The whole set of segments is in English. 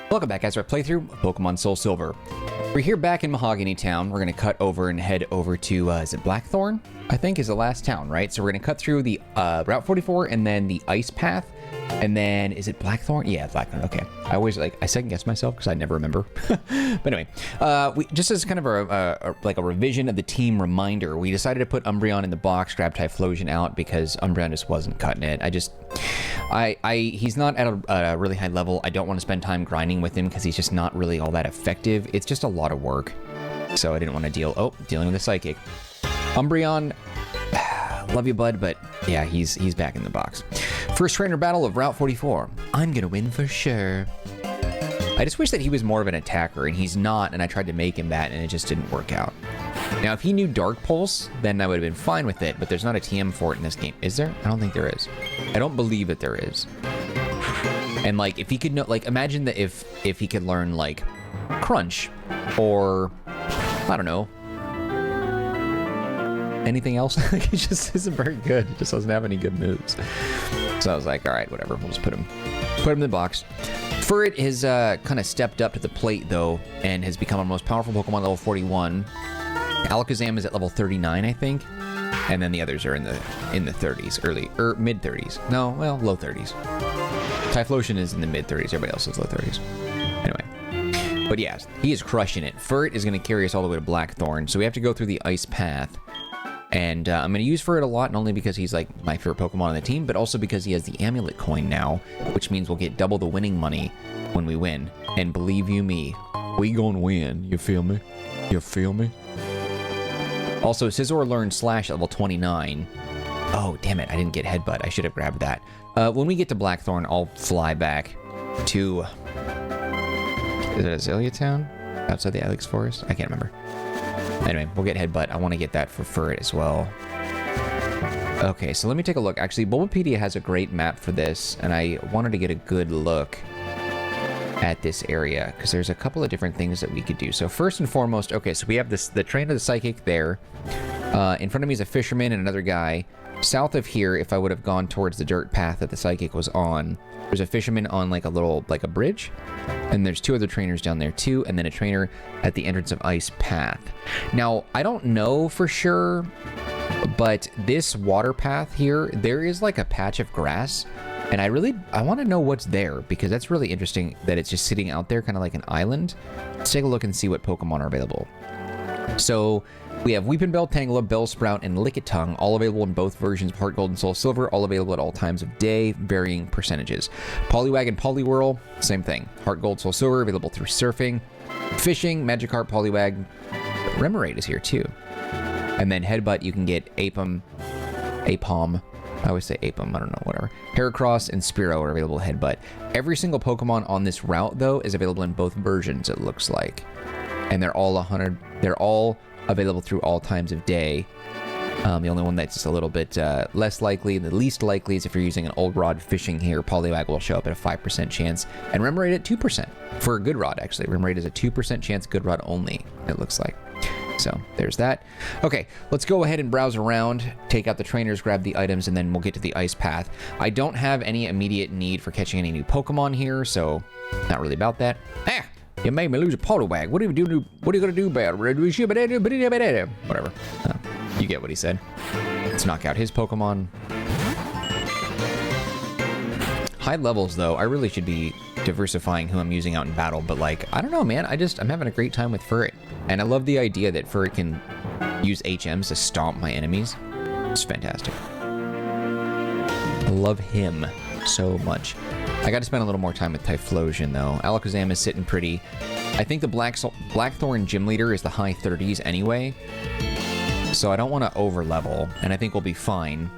Welcome back, guys, to our playthrough of Pokemon Soul Silver. We're here back in Mahogany Town. We're going to cut over and head over to, is it Blackthorn? I think is the last town, right? So we're going to cut through the Route 44 and then the Ice Path. And then, is it Blackthorn? Yeah, Blackthorn, okay. I second guess myself because I never remember. But anyway, just as kind of a revision of the team reminder, we decided to put Umbreon in the box, grab Typhlosion out because Umbreon just wasn't cutting it. He's not at a really high level. I don't want to spend time grinding with him because he's just not really all that effective. It's just a lot of work. So I didn't want to dealing with a Psychic. Umbreon, love you, bud, but yeah, he's back in the box. First trainer battle of Route 44. I'm gonna win for sure. I just wish that he was more of an attacker, and he's not, and I tried to make him that, and it just didn't work out. Now, if he knew Dark Pulse, then I would have been fine with it, but there's not a TM for it in this game. Is there? I don't think there is. I don't believe that there is. And, like, if he could know, like, imagine that if he could learn, like, Crunch, or, I don't know, anything else. Like, it just isn't very good. It just doesn't have any good moves. So I was like, all right, whatever. We'll just put him in the box. Furret has kind of stepped up to the plate, though, and has become our most powerful Pokemon level 41. Alakazam is at level 39, I think. And then the others are in the 30s, mid 30s. No, well, low 30s. Typhlosion is in the mid 30s. Everybody else is low 30s. Anyway. But yes, he is crushing it. Furret is going to carry us all the way to Blackthorn, so we have to go through the Ice Path. And I'm going to use Furret a lot, not only because he's like my favorite Pokemon on the team, but also because he has the Amulet Coin now, which means we'll get double the winning money when we win. And believe you me, we gonna win. You feel me? You feel me? Also, Scizor learned Slash at level 29. Oh, damn it. I didn't get Headbutt. I should have grabbed that. When we get to Blackthorn, I'll fly back to... Is it Azalea Town? Outside the Ilex Forest? I can't remember. Anyway, we'll get Headbutt. I want to get that for Furret as well. Okay, so let me take a look. Actually, Bulbapedia has a great map for this, and I wanted to get a good look at this area, because there's a couple of different things that we could do. So first and foremost, okay, so we have the train of the Psychic there. In front of me is a Fisherman and another guy. South of here, if I would have gone towards the dirt path that the Psychic was on, there's a Fisherman on like a bridge. And there's two other trainers down there too, and then a trainer at the entrance of Ice Path. Now, I don't know for sure, but this water path here, there is like a patch of grass, and I want to know what's there, because that's really interesting that it's just sitting out there, kind of like an island. Let's take a look and see what Pokemon are available. So we have Weepinbell, Tangela, Bellsprout, and Lickitung, all available in both versions of HeartGold and SoulSilver, all available at all times of day, varying percentages. Poliwag and Poliwhirl, same thing. HeartGold, SoulSilver, available through Surfing. Fishing, Magikarp, Poliwag, Remoraid is here too. And then Headbutt, you can get Apom, I always say Apom, I don't know, whatever. Heracross and Spearow are available Headbutt. Every single Pokemon on this route, though, is available in both versions, it looks like. And they're all available through all times of day. The only one that's just a little bit less likely, the least likely, is if you're using an old rod fishing here, Poliwag will show up at a 5% chance, and Remoraid at 2%. For a good rod, actually. Remoraid is a 2% chance good rod only, it looks like. So, there's that. Okay, let's go ahead and browse around, take out the trainers, grab the items, and then we'll get to the Ice Path. I don't have any immediate need for catching any new Pokemon here, so not really about that. Ah! You made me lose a Poliwag. What are you gonna do about it? Whatever. You get what he said. Let's knock out his Pokemon. High levels, though, I really should be diversifying who I'm using out in battle, but like, I don't know, man. I'm having a great time with Furret. And I love the idea that Furret can use HMs to stomp my enemies. It's fantastic. I love him so much. I got to spend a little more time with Typhlosion, though. Alakazam is sitting pretty. I think the Blackthorn Gym Leader is the high 30s anyway, so I don't want to over-level, and I think we'll be fine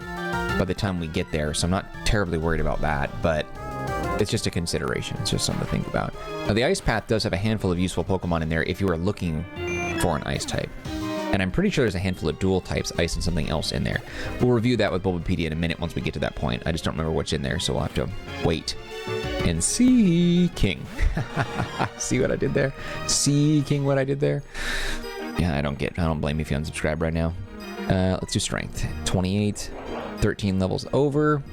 by the time we get there, so I'm not terribly worried about that, but it's just a consideration. It's just something to think about. Now, the Ice Path does have a handful of useful Pokemon in there if you are looking for an Ice type. And I'm pretty sure there's a handful of dual types, Ice and something else in there. We'll review that with Bulbapedia in a minute once we get to that point. I just don't remember what's in there, so we'll have to wait and see. King. See what I did there? See, King, what I did there? Yeah, I don't blame you if you unsubscribe right now. Let's do Strength. 28, 13 levels over.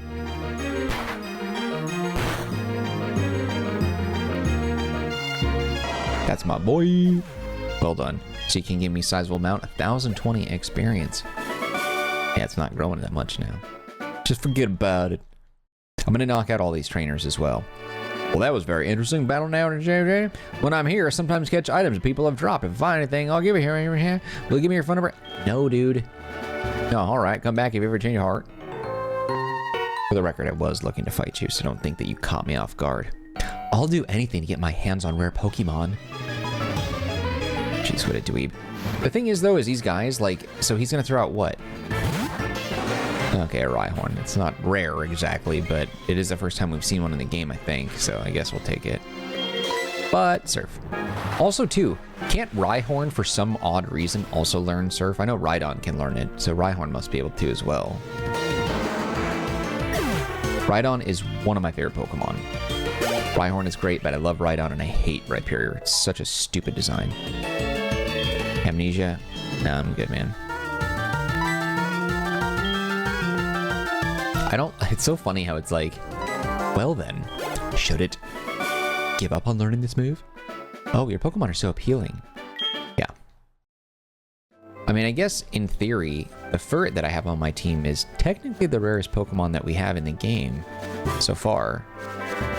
That's my boy. Well done. So you can give me sizable amount, 1,020 experience. Yeah, it's not growing that much now. Just forget about it. I'm going to knock out all these trainers as well. Well, that was very interesting. Battle now. When I'm here, I sometimes catch items people have dropped. If I find anything, I'll give it here. Will you give me your phone number? No, dude. No, all right. Come back if you ever change your heart. For the record, I was looking to fight you, so don't think that you caught me off guard. I'll do anything to get my hands on rare Pokemon. Jeez, what a dweeb. The thing is, though, is these guys, like, so he's going to throw out what? Okay, a Rhyhorn. It's not rare exactly, but it is the first time we've seen one in the game, I think, so I guess we'll take it. But Surf. Also, too, can't Rhyhorn, for some odd reason, also learn Surf? I know Rhydon can learn it, so Rhyhorn must be able to as well. Rhydon is one of my favorite Pokemon. Rhyhorn is great, but I love Rhydon and I hate Rhyperior. It's such a stupid design. Amnesia? No, I'm good, man. It's so funny how it's like, well then, should it give up on learning this move? Oh, your Pokemon are so appealing. Yeah. I mean, I guess in theory, the Furret that I have on my team is technically the rarest Pokemon that we have in the game so far.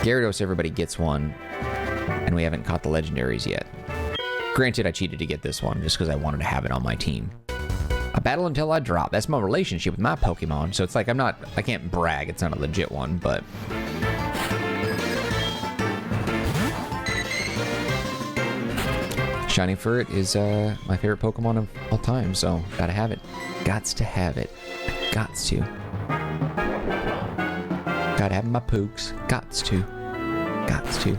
Gyarados, everybody gets one, and we haven't caught the legendaries yet. Granted, I cheated to get this one just because I wanted to have it on my team. I battle until I drop. That's my relationship with my Pokemon. So it's like I can't brag. It's not a legit one, but... Shiny Furret is my favorite Pokemon of all time, so gotta have it. Gots to have it. Gots to. Gotta have my Pooks. Gots to. Gots to.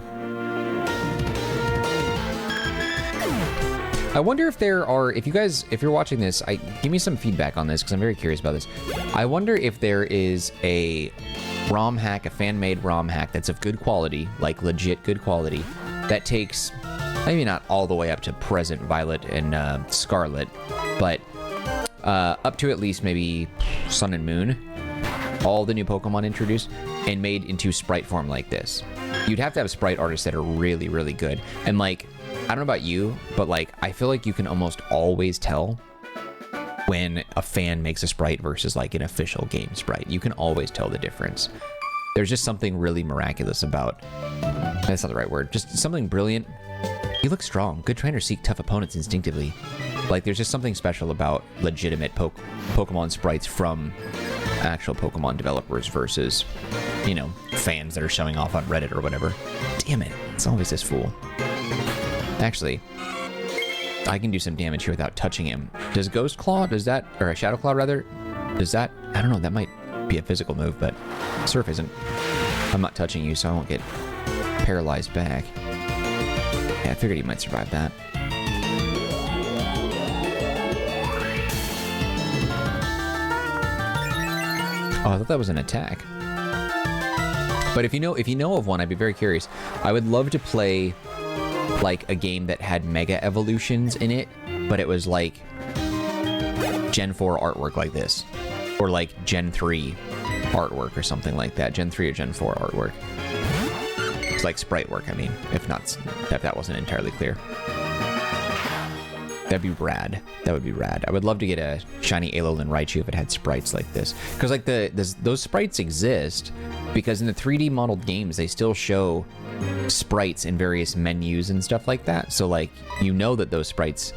I wonder if there are, if you're watching this, give me some feedback on this because I'm very curious about this. I wonder if there is a ROM hack, a fan-made ROM hack that's of good quality, like legit good quality, that takes maybe not all the way up to present Violet and Scarlet, but up to at least maybe Sun and Moon, all the new Pokemon introduced, and made into sprite form like this. You'd have to have sprite artists that are really, really good. And like, I don't know about you, but like, I feel like you can almost always tell when a fan makes a sprite versus like an official game sprite. You can always tell the difference. There's just something really miraculous about, that's not the right word, just something brilliant. You look strong. Good trainers seek tough opponents instinctively. Like, there's just something special about legitimate Pokemon sprites from actual Pokemon developers versus, you know, fans that are showing off on Reddit or whatever. Damn it. It's always this fool. Actually, I can do some damage here without touching him. Does Ghost Claw, does that, or a Shadow Claw rather, does that, I don't know, that might be a physical move, but Surf isn't. I'm not touching you, so I won't get paralyzed back. Yeah, I figured he might survive that. Oh, I thought that was an attack. But if you know of one, I'd be very curious. I would love to play like a game that had mega evolutions in it, but it was like Gen 4 artwork like this, or like Gen 3 artwork or something like that. Gen 3 or Gen 4 artwork. It's like sprite work, I mean, if that wasn't entirely clear. That'd be rad. That would be rad. I would love to get a shiny Alolan Raichu if it had sprites like this. Because like those sprites exist because in the 3D modeled games, they still show sprites in various menus and stuff like that. So like, you know that those sprites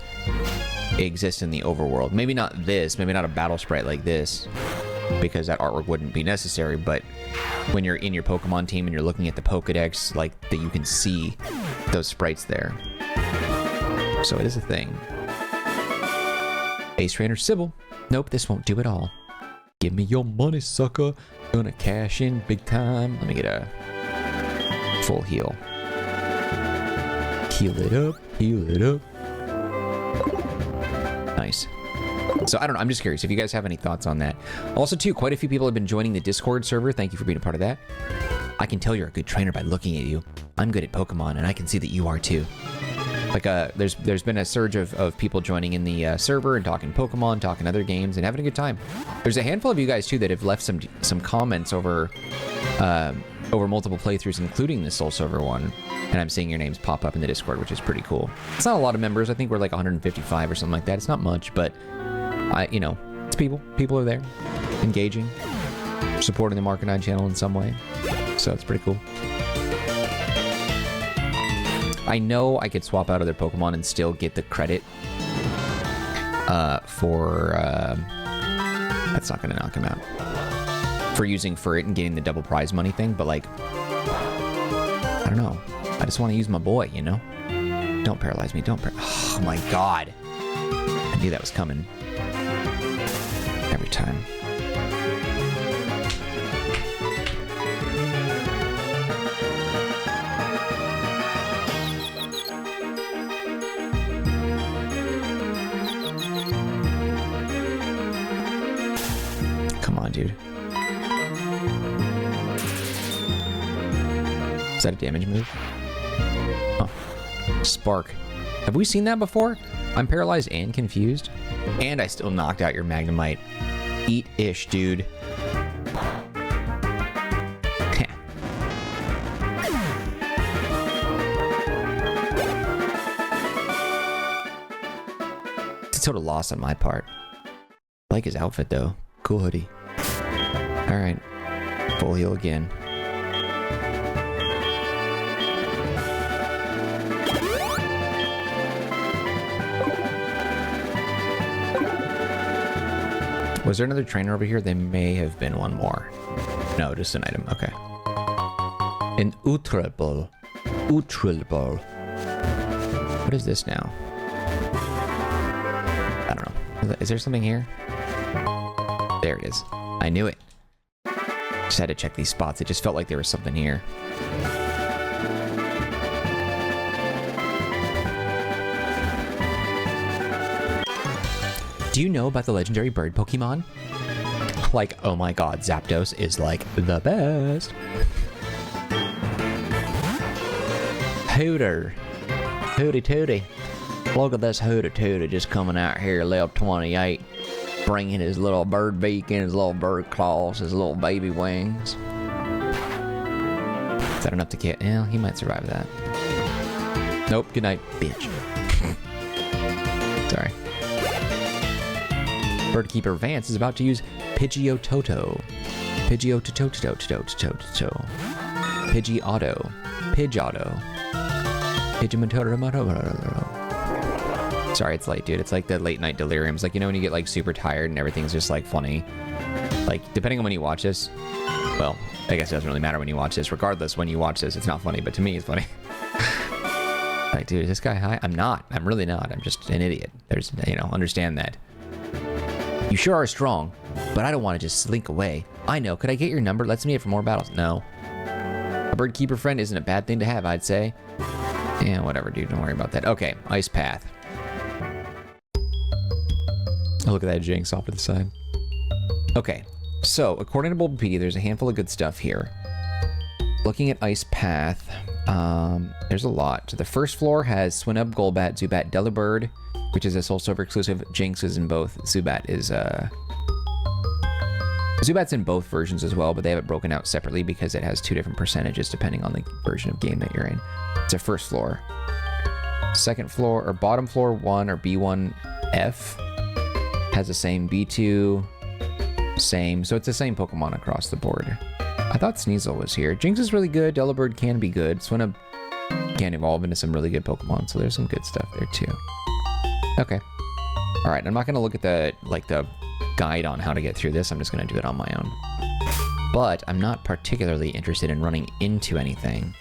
exist in the overworld. Maybe not this, maybe not a battle sprite like this, because that artwork wouldn't be necessary, but when you're in your Pokemon team and you're looking at the Pokedex, like that you can see those sprites there. So it is a thing. Ace Trainer Sybil. Nope, this won't do it all. Give me your money, sucker. Gonna cash in big time. Let me get a full heal. Heal it up, heal it up. Nice. So I don't know, I'm just curious if you guys have any thoughts on that. Also too, quite a few people have been joining the Discord server. Thank you for being a part of that. I can tell you're a good trainer by looking at you. I'm good at Pokemon and I can see that you are too. Like there's been a surge of people joining in the server and talking Pokemon, talking other games, and having a good time. There's a handful of you guys too that have left some comments over over multiple playthroughs, including the SoulSilver one, and I'm seeing your names pop up in the Discord, which is pretty cool. It's not a lot of members. I think we're like 155 or something like that. It's not much, but you know, it's people. People are there, engaging, supporting the Marcanine channel in some way. So it's pretty cool. I know I could swap out other Pokemon and still get the credit for... that's not going to knock him out. For using for it and getting the double prize money thing, but like... I don't know. I just want to use my boy, you know? Don't paralyze me. Oh my god. I knew that was coming. Every time. Dude. Is that a damage move? Oh. Spark. Have we seen that before? I'm paralyzed and confused. And I still knocked out your Magnemite. Eat ish, dude. It's a total loss on my part. I like his outfit though. Cool hoodie. Alright. Full heal again. Was there another trainer over here? There may have been one more. No, just an item. Okay. An Ultra Ball. Ultra Ball. What is this now? I don't know. Is there something here? There it is. I knew it. Just had to check these spots. It just felt like there was something here. Do you know about the legendary bird Pokemon? Like, oh my god, Zapdos is like the best. Hooter. Hooty tooty. Look at this hooty tooty just coming out here, level 28. Bringing his little bird beak and his little bird claws, his little baby wings. Is that enough to get? Yeah, he might survive that. Nope, good night, bitch. Sorry. Birdkeeper Vance is about to use Pidgeotto. Pidgeotto. Pidgeotto. Pidgeotto. Pidgeotto. Sorry, it's late, dude. It's like the late night deliriums. Like, you know when you get like super tired and everything's just like funny? Like, depending on when you watch this, well, I guess it doesn't really matter when you watch this. Regardless, when you watch this, it's not funny, but to me, it's funny. Like, dude, is this guy high? I'm not. I'm really not. I'm just an idiot. There's, you know, understand that. You sure are strong, but I don't want to just slink away. I know. Could I get your number? Let's meet it for more battles. No. A bird keeper friend isn't a bad thing to have, I'd say. Yeah, whatever, dude. Don't worry about that. Okay, Ice Path. Oh, look at that Jinx off to the side. Okay, so according to Bulbapedia, there's a handful of good stuff here. Looking at Ice Path, there's a lot. So the first floor has Swinub, Golbat, Zubat, Delibird, which is a SoulSilver exclusive. Jinx is in both. Zubat is Zubat's in both versions as well, but they have it broken out separately because it has two different percentages depending on the version of game that you're in. It's a first floor. Second floor, or bottom floor 1 or B1F has the same. B2, same. So it's the same Pokemon across the board. I thought Sneasel was here. Jinx is really good. Delibird can be good. Swinub can evolve into some really good Pokemon, so there's some good stuff there too. Okay. All right, I'm not going to look at the guide on how to get through this. I'm just going to do it on my own. But I'm not particularly interested in running into anything.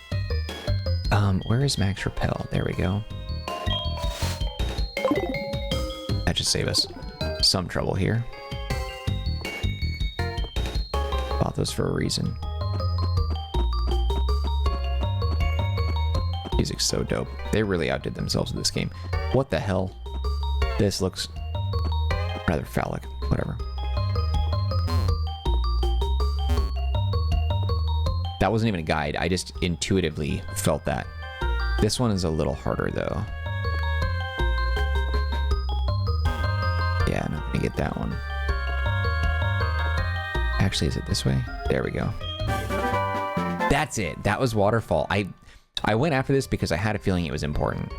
Where is Max Repel? There we go. That should save us some trouble here. Bought those for a reason. Music's so dope. They really outdid themselves with this game. What the hell? This looks rather phallic. Whatever. That wasn't even a guide. I just intuitively felt that. This one is a little harder, though. Yeah, I'm not gonna get that one. Actually, is it this way? There we go. That's it. That was Waterfall. I went after this because I had a feeling it was important.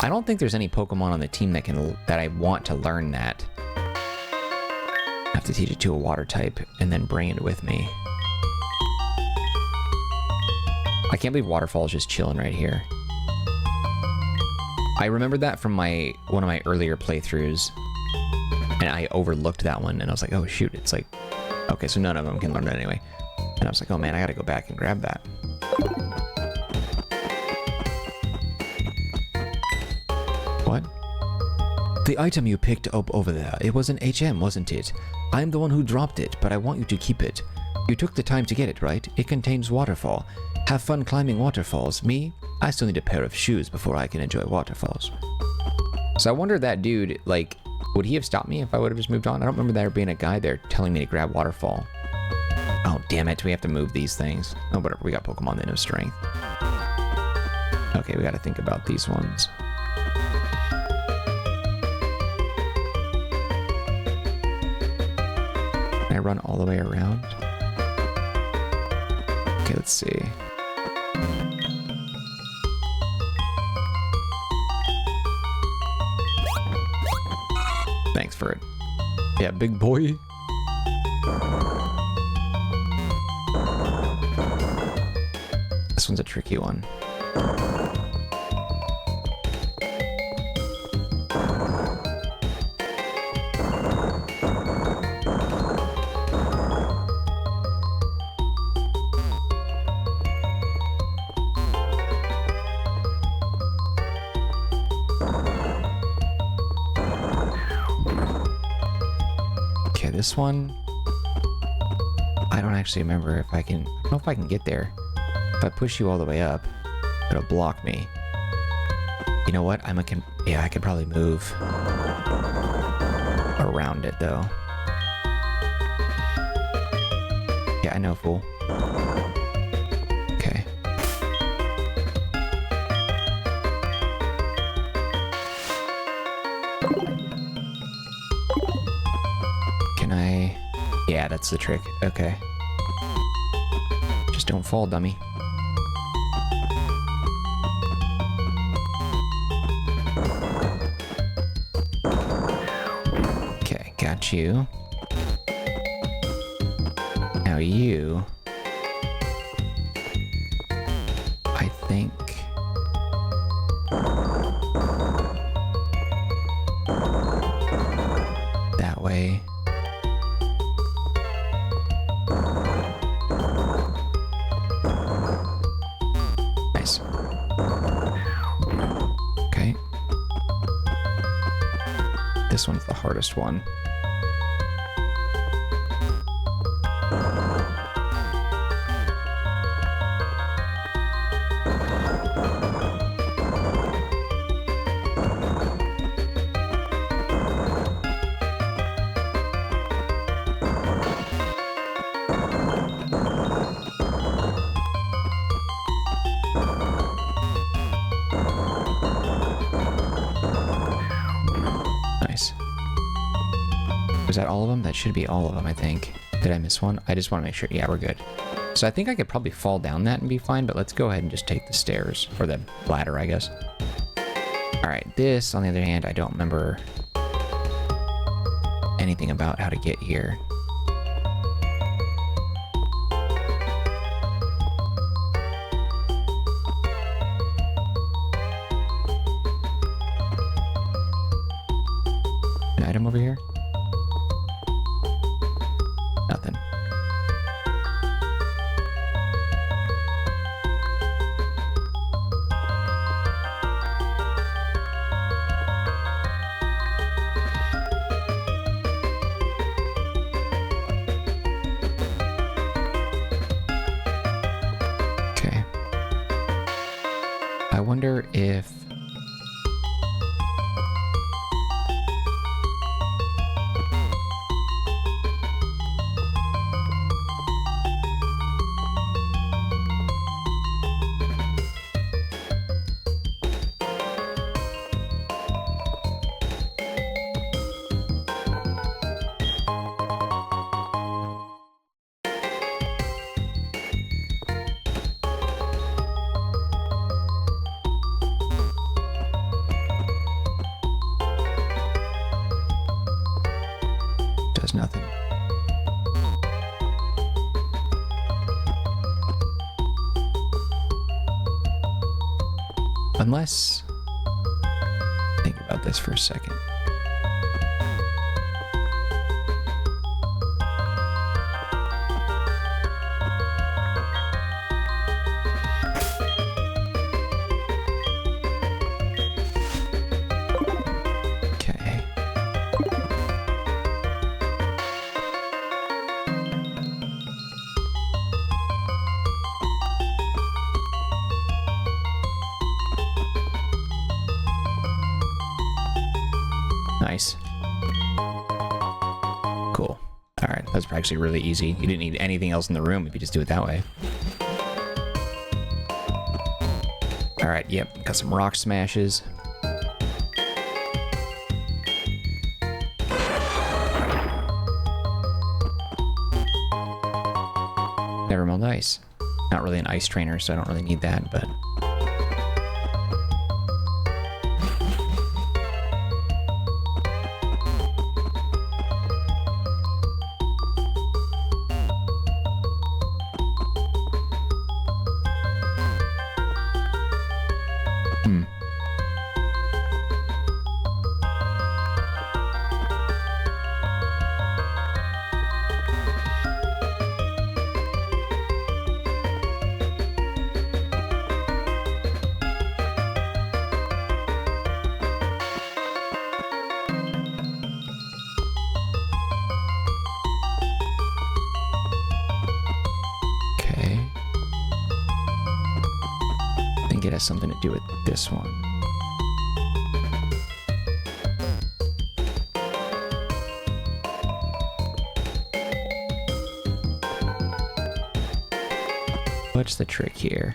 I don't think there's any Pokemon on the team that I want to learn that. I have to teach it to a water type and then bring it with me. I can't believe Waterfall is just chilling right here. I remembered that from one of my earlier playthroughs, and I overlooked that one, and I was like, oh shoot, it's like, okay, so none of them can learn it anyway. And I was like, oh man, I gotta go back and grab that. What? The item you picked up over there, it was an HM, wasn't it? I'm the one who dropped it, but I want you to keep it. You took the time to get it, right? It contains waterfall. Have fun climbing waterfalls. Me? I still need a pair of shoes before I can enjoy waterfalls. So I wonder that dude, like, would he have stopped me if I would have just moved on? I don't remember there being a guy there telling me to grab waterfall. Oh, damn it. We have to move these things. Oh, whatever. We got Pokemon that know strength. Okay, we got to think about these ones. Can I run all the way around? Okay, let's see. Thanks for it. Yeah, big boy. This one's a tricky one. This one, I don't actually remember if I can, I don't know if I can get there. If I push you all the way up, it'll block me. You know what? Yeah, I could probably move around it though. Yeah, I know, fool. Okay. Yeah, that's the trick. Okay. Just don't fall, dummy. Okay, got you. Now you... I think... that way... This one's the hardest one. Was that all of them? That should be all of them, I think. Did I miss one? I just want to make sure. Yeah, we're good. So I think I could probably fall down that and be fine, but let's go ahead and just take the stairs. Or the ladder, I guess. Alright, this, on the other hand, I don't remember anything about how to get here. An item over here? Nothing. Okay. I wonder if... does nothing. Unless... think about this for a second. Okay. Nice. Cool. All right, that's actually really easy. You didn't need anything else in the room if you just do it that way. All right, yep, got some rock smashes. Never melt ice. Not really an ice trainer, so I don't really need that, but... it has something to do with this one. What's the trick here?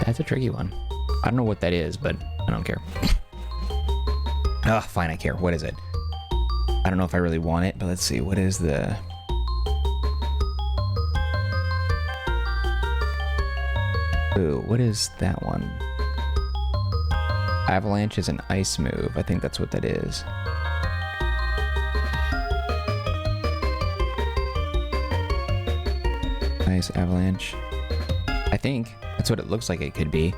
That's a tricky one. I don't know what that is, but I don't care. Ah, fine, I care. What is it? I don't know if I really want it, but let's see. What is the... Ooh, what is that one? Avalanche is an ice move. I think that's what that is. Ice avalanche. I think that's what it looks like it could be.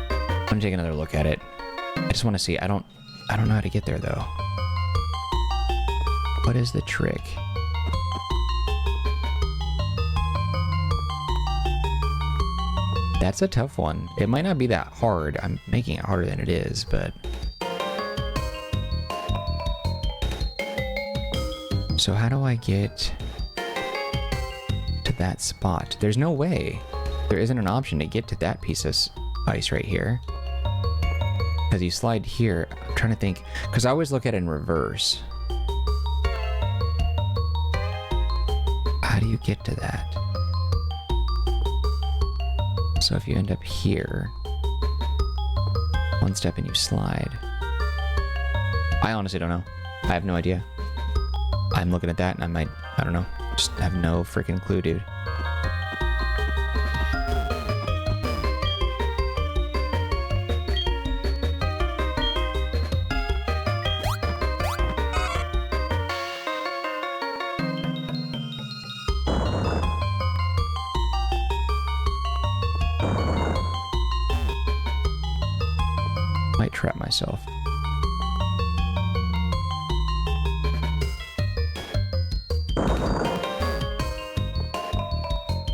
I'm gonna take another look at it. I just want to see. I don't know how to get there though. What is the trick? That's a tough one. It might not be that hard. I'm making it harder than it is, but... So how do I get to that spot? There's no way. There isn't an option to get to that piece of ice right here. Because you slide here. I'm trying to think. Because I always look at it in reverse. How do you get to that? So if you end up here, one step and you slide. I honestly don't know. I have no idea. I'm looking at that and I don't know. Just have no freaking clue, dude. Might trap myself.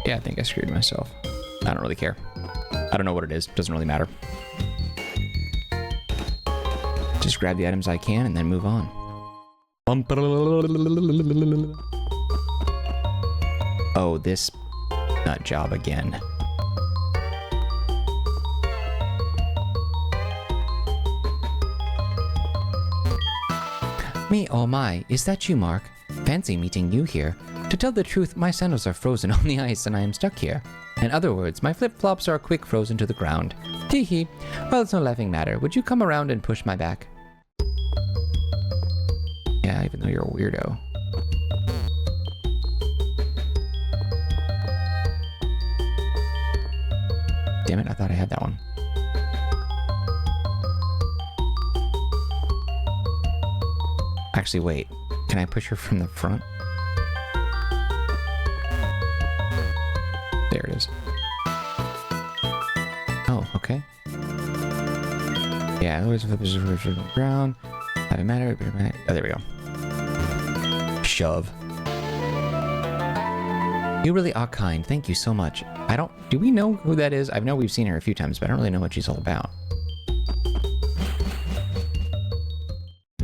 Yeah, I think I screwed myself. I don't really care. I don't know what it is. Doesn't really matter. Just grab the items I can and then move on. Oh, this nut job again. Me, oh my, is that you, Mark? Fancy meeting you here. To tell the truth, my sandals are frozen on the ice and I am stuck here. In other words, my flip-flops are quick frozen to the ground. Tee-hee. Well, it's no laughing matter. Would you come around and push my back? Yeah, even though you're a weirdo. Damn it, I thought I had that one. Actually, wait. Can I push her from the front? There it is. Oh, okay. Yeah, always flip is the ground. Haven't mattered. Oh, there we go. Shove. You really are kind. Thank you so much. Do we know who that is? I know we've seen her a few times, but I don't really know what she's all about.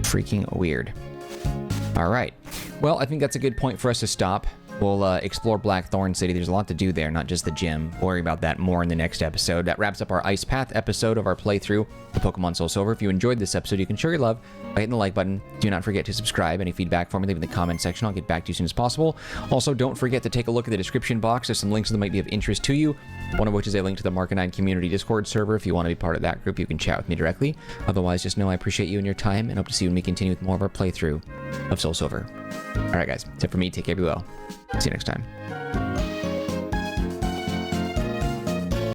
Freaking weird. All right. Well, I think that's a good point for us to stop. We'll explore Blackthorn City. There's a lot to do there, not just the gym. We'll worry about that more in the next episode. That wraps up our Ice Path episode of our playthrough of Pokemon SoulSilver. If you enjoyed this episode, you can show your love by hitting the like button. Do not forget to subscribe. Any feedback for me, leave in the comment section. I'll get back to you as soon as possible. Also, don't forget to take a look at the description box. There's some links that might be of interest to you, one of which is a link to the Marcanine community Discord server. If you want to be part of that group, you can chat with me directly. Otherwise, just know I appreciate you and your time, and hope to see you when we continue with more of our playthrough of SoulSilver. All right, guys. That's it for me. Take care. Be well. See you next time.